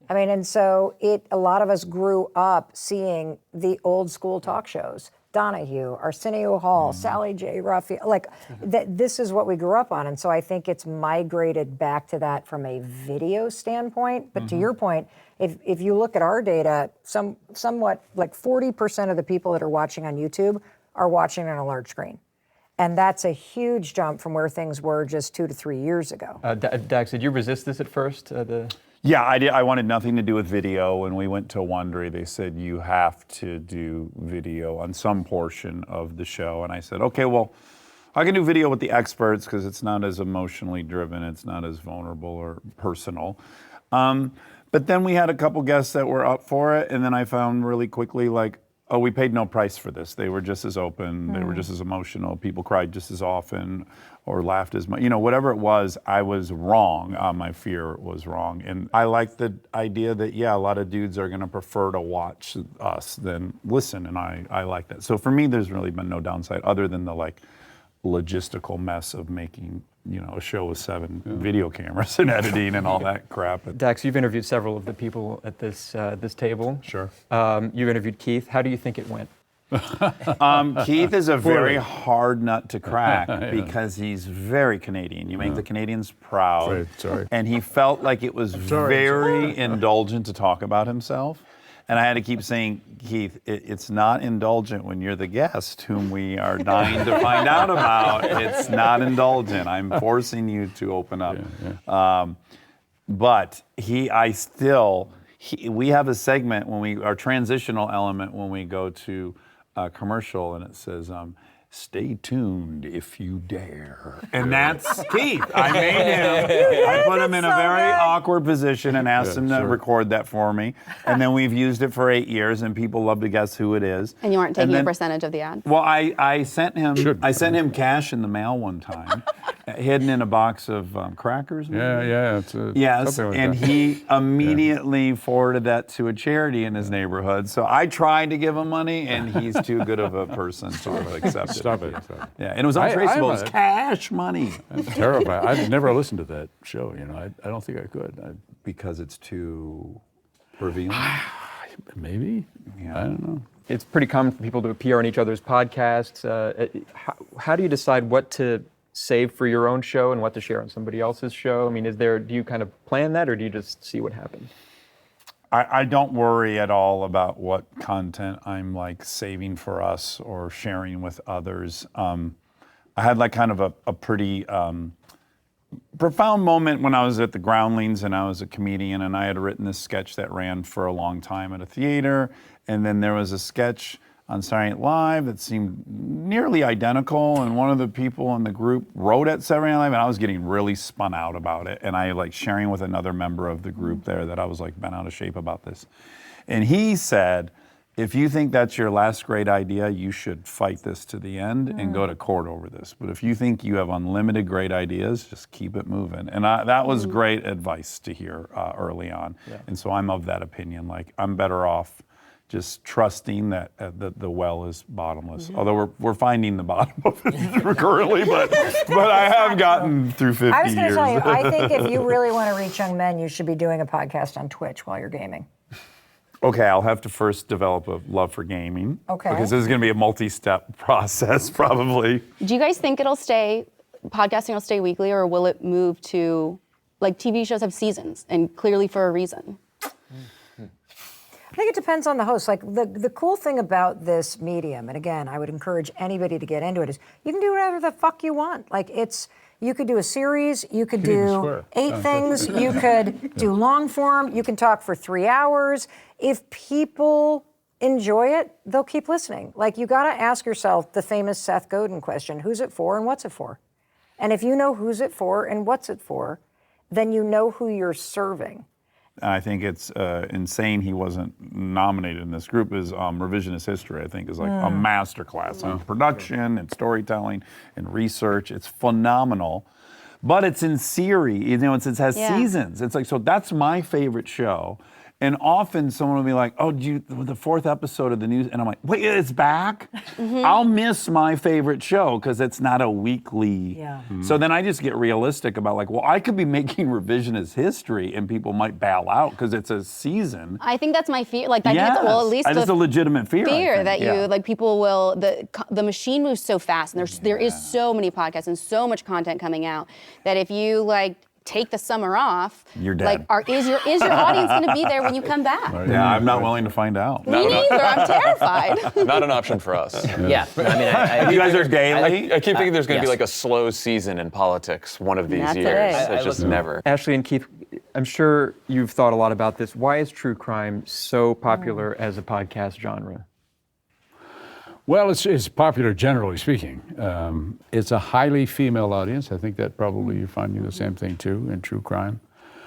I mean, and so a lot of us grew up seeing the old school talk shows, Donahue, Arsenio Hall, Sally J. Raphael, this is what we grew up on. And so I think it's migrated back to that from a video standpoint. But to your point, if you look at our data, somewhat like 40% of the people that are watching on YouTube are watching on a large screen. And that's a huge jump from where things were just 2 to 3 years ago. Dax, did you resist this at first? Yeah, I did. I wanted nothing to do with video. When we went to Wondery, they said you have to do video on some portion of the show. And I said, okay, well, I can do video with the experts because it's not as emotionally driven. It's not as vulnerable or personal. But then we had a couple guests that were up for it. And then I found really quickly, like, oh, we paid no price for this. They were just as open. They were just as emotional. People cried just as often or laughed as much. You know, whatever it was, I was wrong. My fear was wrong. And I like the idea that, yeah, a lot of dudes are going to prefer to watch us than listen. And I like that. So for me, there's really been no downside other than the, like, logistical mess of making, you know, a show with 7 video cameras and editing and all that crap. Dax, you've interviewed several of the people at this table. Sure. You've interviewed Keith. How do you think it went? Keith is a very hard nut to crack because he's very Canadian. You make the Canadians proud. Sorry. And he felt like it was very indulgent to talk about himself. And I had to keep saying, Keith, it's not indulgent when you're the guest whom we are dying to find out about. It's not indulgent. I'm forcing you to open up. But we have a segment our transitional element when we go to commercial, and it says, stay tuned if you dare. And that's Keith. I made him. I put him in a very awkward position and asked him to record that for me. And then we've used it for 8 years, and people love to guess who it is. And you aren't taking a percentage of the ad? Well, I sent him cash in the mail one time, hidden in a box of crackers. Maybe? Yeah. Yes, like and that. he immediately forwarded that to a charity in his neighborhood. So I tried to give him money, and he's too good of a person to have accepted. Stop it. Yeah, and it was untraceable. It was cash money. That's terrifying. I've never listened to that show. You know, I don't think I could. Because it's too revealing. Maybe. Yeah. I don't know. It's pretty common for people to appear on each other's podcasts. How do you decide what to save for your own show and what to share on somebody else's show? I mean, do you kind of plan that, or do you just see what happens? I don't worry at all about what content I'm like saving for us or sharing with others. I had like kind of a pretty profound moment when I was at the Groundlings and I was a comedian, and I had written this sketch that ran for a long time at a theater, and then there was a sketch on Saturday Night Live that seemed nearly identical, and one of the people in the group wrote at Saturday Night Live, and I was getting really spun out about it, and I like sharing with another member of the group there that I was like bent out of shape about this. And he said, if you think that's your last great idea, you should fight this to the end and go to court over this. But if you think you have unlimited great ideas, just keep it moving. And that was great advice to hear early on. Yeah. And so I'm of that opinion. Like, I'm better off just trusting that the well is bottomless. Although we're finding the bottom of it currently, but I have gotten through 50 years. I was going to tell you, I think if you really want to reach young men, you should be doing a podcast on Twitch while you're gaming. Okay, I'll have to first develop a love for gaming. Okay. Because this is going to be a multi-step process, probably. Do you guys think podcasting will stay weekly, or will it move to, like, TV shows have seasons, and clearly for a reason? I think it depends on the host. Like the cool thing about this medium, and again, I would encourage anybody to get into it, is you can do whatever the fuck you want. Like you could do a series, you could do 8 things, you could do long form, you can talk for 3 hours. If people enjoy it, they'll keep listening. Like, you gotta ask yourself the famous Seth Godin question, who's it for and what's it for? And if you know who's it for and what's it for, then you know who you're serving. I think it's insane he wasn't nominated in this group. Is Revisionist History, I think, is like a masterclass on production and storytelling and research. It's phenomenal. But it's in series, you know, it has seasons. It's like, so that's my favorite show. And often someone will be like, oh, the 4th episode of the news, and I'm like, wait, it's back? I'll miss my favorite show because it's not a weekly. Yeah. So then I just get realistic about like, well, I could be making Revisionist History and people might bail out because it's a season. I think that's my fear. Like, I think it's, well, at least it's a legitimate fear. That you, like, people will, the machine moves so fast, and there is so many podcasts and so much content coming out that if you, like, take the summer off, you're dead. Like, is your audience going to be there when you come back? Yeah, I'm not willing to find out. Me neither. I'm terrified. Not an option for us. Yeah. I mean, you guys are daily. I keep thinking there's going to be like a slow season in politics one of these years. It. It's just never. Ashley and Keith, I'm sure you've thought a lot about this. Why is true crime so popular as a podcast genre? Well, it's popular generally speaking. It's a highly female audience. I think that probably you're finding the same thing too in true crime.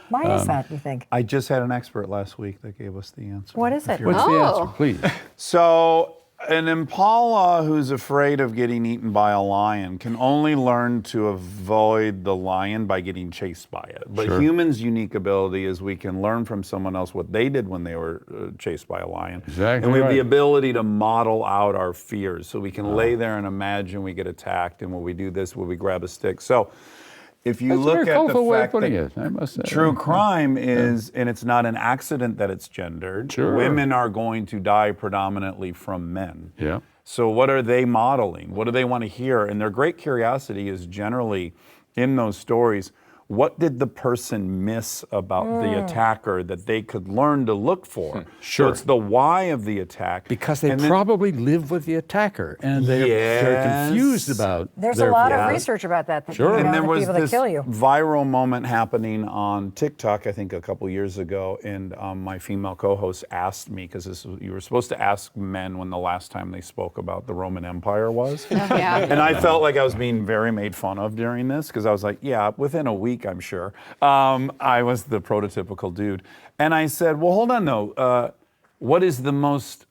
Why is that, you think? I just had an expert last week that gave us the answer. What is it? What's the answer, please? So, an impala who's afraid of getting eaten by a lion can only learn to avoid the lion by getting chased by it. But humans' unique ability is we can learn from someone else what they did when they were chased by a lion. Exactly And we have the right. ability to model out our fears. So we can lay there and imagine we get attacked, and when we do this, when we grab a stick. So if you That's a look very at colorful the way of fact putting that it, I must say. true crime is, and it's not an accident that it's gendered. Sure. Women are going to die predominantly from men. Yeah. So what are they modeling? What do they want to hear? And their great curiosity is generally in those stories, what did the person miss about the attacker that they could learn to look for? Sure. So it's the why of the attack. Because they And then- probably live with the attacker, and they're confused about. There's a lot of research about that. Sure. You know, And there the was people that this kill you. viral moment happening on TikTok, I think a couple years ago, and my female co-host asked me, because you were supposed to ask men when the last time they spoke about the Roman Empire was. Yeah. And I felt like I was being very made fun of during this, because I was like, yeah, within a week, I'm sure. I was the prototypical dude. And I said, well, hold on, though. What is the most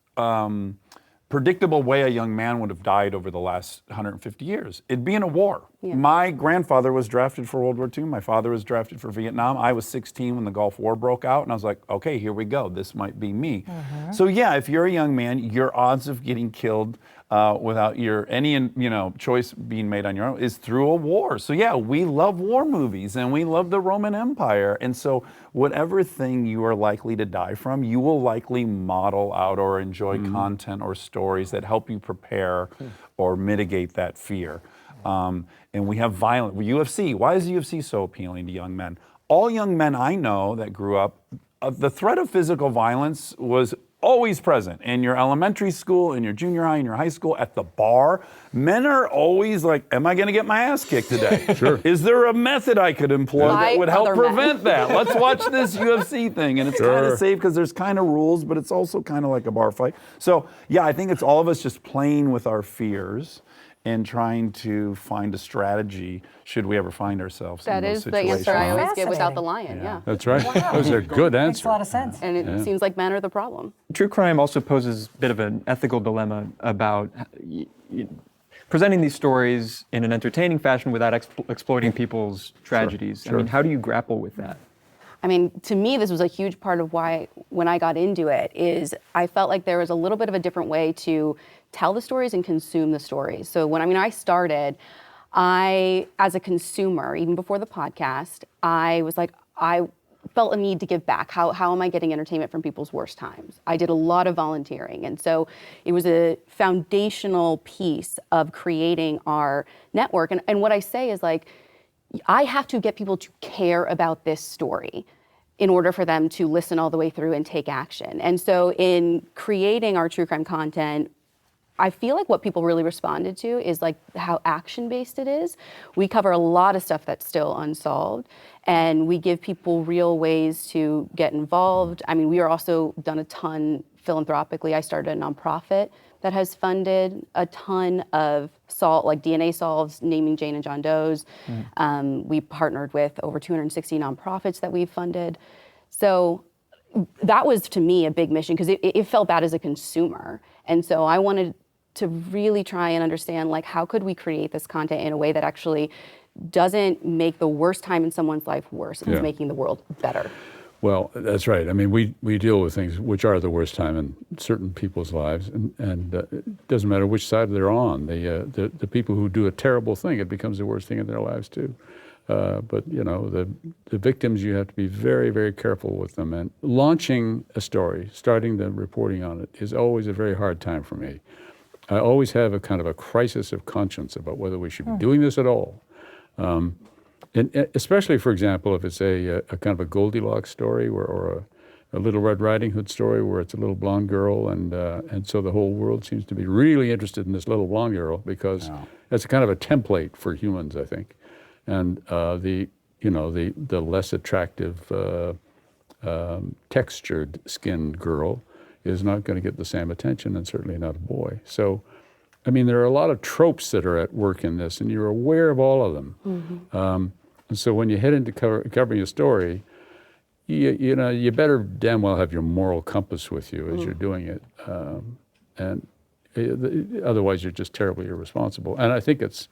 predictable way a young man would have died over the last 150 years? It'd be in a war. Yeah. My grandfather was drafted for World War II. My father was drafted for Vietnam. I was 16 when the Gulf War broke out, and I was like, okay, here we go. This might be me. So yeah, if you're a young man, your odds of getting killed without any choice being made on your own is through a war. So yeah, we love war movies, and we love the Roman Empire. And so whatever thing you are likely to die from, you will likely model out or enjoy content or stories that help you prepare or mitigate that fear. And we have violent UFC. Why is UFC so appealing to young men? All young men I know that grew up, the threat of physical violence was always present in your elementary school, in your junior high, in your high school, at the bar. Men are always like, am I going to get my ass kicked today? Sure. Is there a method I could employ that Fight would help other men. prevent that? Let's watch this UFC thing. And it's kind of safe because there's kind of rules, but it's also kind of like a bar fight. So yeah, I think it's all of us just playing with our fears and trying to find a strategy should we ever find ourselves That in those is the situations. answer I always give without Fascinating. the lion, yeah. That's right. That was a good Makes answer. a lot of sense. And it seems like men are the problem. True crime also poses a bit of an ethical dilemma about presenting these stories in an entertaining fashion without exploiting people's tragedies. I mean, how do you grapple with that? I mean, to me, this was a huge part of why, when I got into it, is I felt like there was a little bit of a different way to tell the stories and consume the stories. So when I started, as a consumer, even before the podcast, I was like, I felt a need to give back. How am I getting entertainment from people's worst times? I did a lot of volunteering. And so it was a foundational piece of creating our network. And what I say is like, I have to get people to care about this story in order for them to listen all the way through and take action. And so in creating our true crime content, I feel like what people really responded to is like how action-based it is. We cover a lot of stuff that's still unsolved, and we give people real ways to get involved. I mean, we are also done a ton philanthropically. I started a nonprofit that has funded a ton of like DNA solves, naming Jane and John Doe's. We partnered with over 260 nonprofits that we've funded. So that was, to me, a big mission because it felt bad as a consumer. And so I wanted to really try and understand, like, how could we create this content in a way that actually doesn't make the worst time in someone's life worse, it's making the world better. Well, that's right. I mean, we deal with things which are the worst time in certain people's lives, and it doesn't matter which side they're on. The people who do a terrible thing, it becomes the worst thing in their lives too. But you know, the victims, you have to be very, very careful with them. And launching a story, starting the reporting on it, is always a very hard time for me. I always have a kind of a crisis of conscience about whether we should be doing this at all. And especially, for example, if it's a kind of a Goldilocks story or a Little Red Riding Hood story where it's a little blonde girl, and so the whole world seems to be really interested in this little blonde girl because it's a kind of a template for humans, I think. And the the less attractive textured skinned girl is not going to get the same attention, and certainly not a boy. So, I mean, there are a lot of tropes that are at work in this, and you're aware of all of them. And so when you head into covering a story, you better damn well have your moral compass with you as you're doing it, and otherwise you're just terribly irresponsible. And I think it's,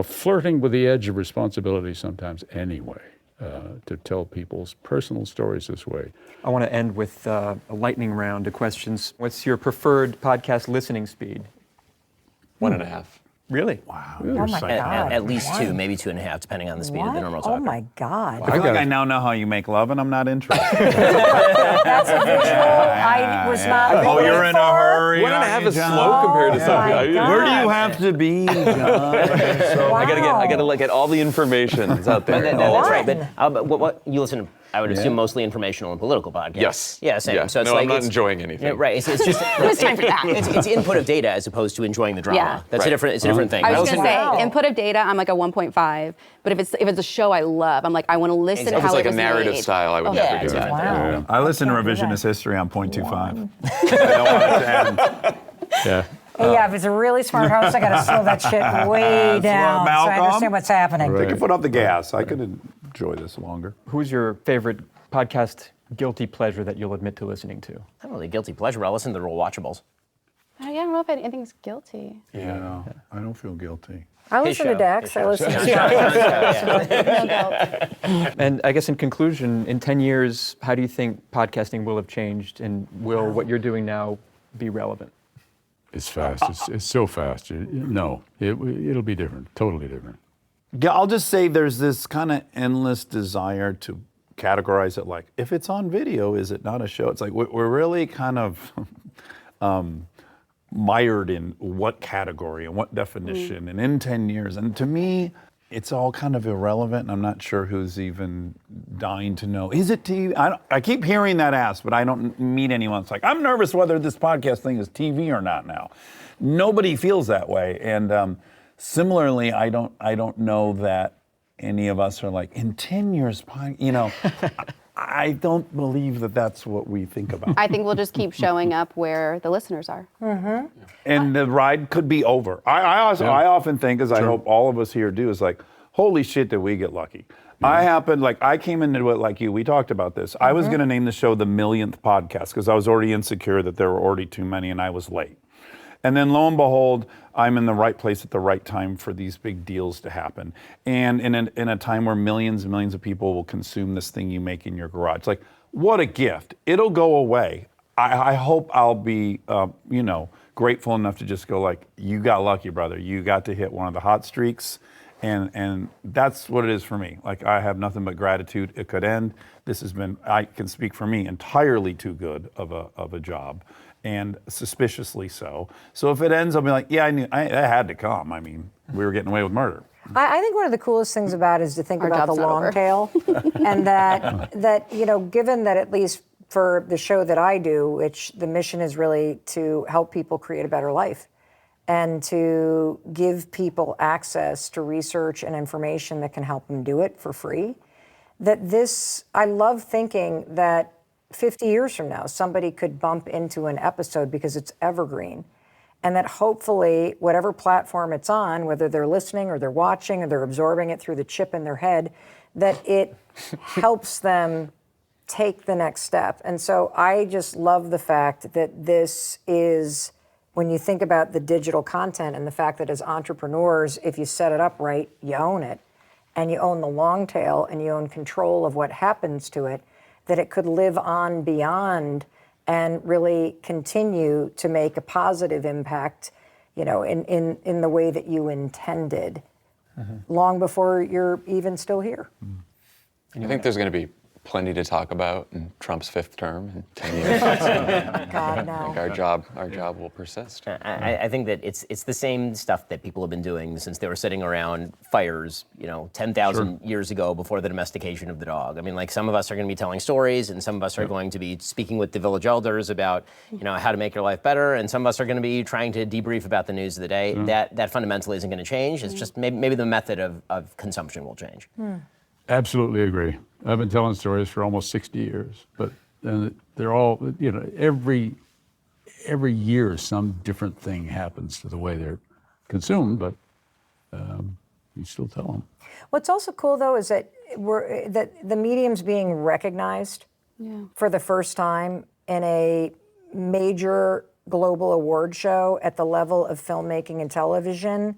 flirting with the edge of responsibility sometimes anyway, to tell people's personal stories this way. I want to end with a lightning round of questions. What's your preferred podcast listening speed? 1.5. Really? Wow. Oh my God. At least 2, maybe 2.5, depending on the speed of the normal Oh talker. my God. I feel like I now know how you make love, and I'm not interested. That's a visual I was not Oh, looking you're in a for. hurry. 1.5 aren't is you, John? slow compared to Oh something. my Where do you God. have to be, John? I gotta look at all the information that's out there. That's right. One. But what you listen to, I would assume, mostly informational and political podcasts. Yes. Yeah, same. Yeah. So it's No, like I'm not it's- enjoying anything. Yeah, right. It's just There's time for that. It's input of data as opposed to enjoying the drama. Yeah. That's Right. a different thing. I was listen gonna say, Wow. input of data, I'm like a 1.5. But if it's a show I love, I'm like, I want to listen to Exactly. how If it's like it a was narrative made. style, I would Yeah, never do exactly. that. Wow. I listen to can't do that. revisionist history on 0.25. I don't want it to end. Yeah. Yeah, if it's a really smart house, I got to slow that shit way down so I Malcolm. understand what's happening. Take your foot off the gas. I could enjoy this longer. Who's your favorite podcast guilty pleasure that you'll admit to listening to? I don't really guilty pleasure. I'll listen to the real watchables. I don't know if anything's guilty. Yeah, I don't feel guilty. I listen to show. Dax. I listen to And I guess in conclusion, in 10 years, how do you think podcasting will have changed, and will what you're doing now be relevant? It's fast. It's so fast. It'll be different, totally different. Yeah, I'll just say there's this kind of endless desire to categorize it like, if it's on video, is it not a show? It's like we're really kind of mired in what category and what definition and in 10 years. And to me, it's all kind of irrelevant, and I'm not sure who's even dying to know. Is it TV? I keep hearing that asked, but I don't meet anyone. It's like, I'm nervous whether this podcast thing is TV or not now. Nobody feels that way. And similarly, I don't know that any of us are like, in 10 years, I don't believe that that's what we think about. I think we'll just keep showing up where the listeners are. And the ride could be over. I often think, as I hope all of us here do, is like, holy shit, did we get lucky? I came into it like you. We talked about this. I was going to name the show the 1,000th podcast because I was already insecure that there were already too many and I was late. And then lo and behold, I'm in the right place at the right time for these big deals to happen. And in a time where millions and millions of people will consume this thing you make in your garage. Like, what a gift. It'll go away. I hope I'll be, grateful enough to just go like, you got lucky, brother. You got to hit one of the hot streaks. And that's what it is for me. Like, I have nothing but gratitude. It could end. This has been, I can speak for me, entirely too good of a job. And suspiciously so. So if it ends, I'll be like, yeah, I knew, I had to come. I mean, we were getting away with murder. I think one of the coolest things about it is to think Our about the job's not long over. tail, and that given that at least for the show that I do, which the mission is really to help people create a better life, and to give people access to research and information that can help them do it for free. I love thinking that 50 years from now, somebody could bump into an episode because it's evergreen. And that hopefully, whatever platform it's on, whether they're listening or they're watching or they're absorbing it through the chip in their head, that it helps them take the next step. And so I just love the fact that this is, when you think about the digital content and the fact that as entrepreneurs, if you set it up right, you own it. And you own the long tail and you own control of what happens to it, that it could live on beyond and really continue to make a positive impact, in the way that you intended, long before you're even still here. I think there's going to be plenty to talk about in Trump's 5th term in 10 years. God, no. I think our job will persist. I think that it's the same stuff that people have been doing since they were sitting around fires, 10,000 years ago before the domestication of the dog. I mean, like, some of us are going to be telling stories, and some of us are going to be speaking with the village elders about, how to make your life better, and some of us are going to be trying to debrief about the news of the day. That fundamentally isn't going to change. It's just maybe the method of consumption will change. Absolutely agree. I've been telling stories for almost 60 years, but then they're all, every year some different thing happens to the way they're consumed, but you still tell them. What's also cool, though, is that the medium's being recognized for the first time in a major global award show at the level of filmmaking and television.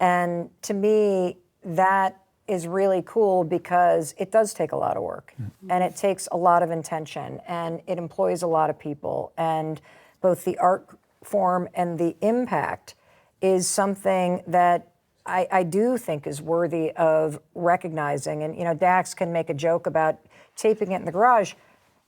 And to me, that is really cool because it does take a lot of work and it takes a lot of intention and it employs a lot of people, and both the art form and the impact is something that I do think is worthy of recognizing. And Dax can make a joke about taping it in the garage.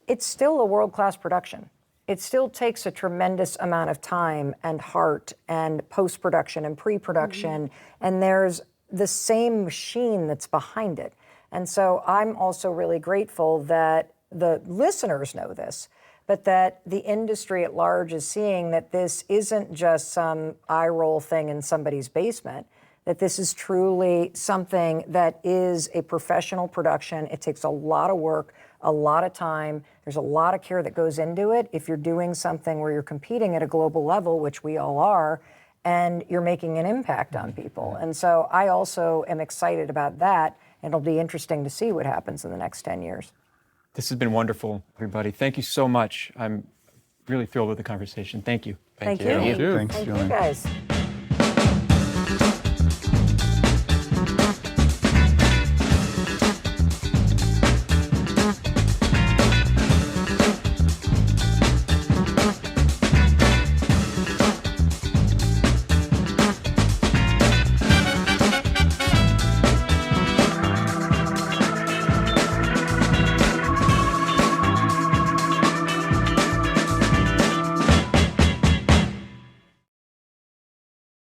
It's still a world-class production. It still takes a tremendous amount of time and heart and post-production and pre-production, and there's the same machine that's behind it. And so I'm also really grateful that the listeners know this, but that the industry at large is seeing that this isn't just some eye-roll thing in somebody's basement, that this is truly something that is a professional production. It takes a lot of work, a lot of time. There's a lot of care that goes into it if you're doing something where you're competing at a global level, which we all are, and you're making an impact on people. And so I also am excited about that. It'll be interesting to see what happens in the next 10 years. This has been wonderful, everybody. Thank you so much. I'm really thrilled with the conversation. Thank you. Thank you. Thank you. Thank you, guys.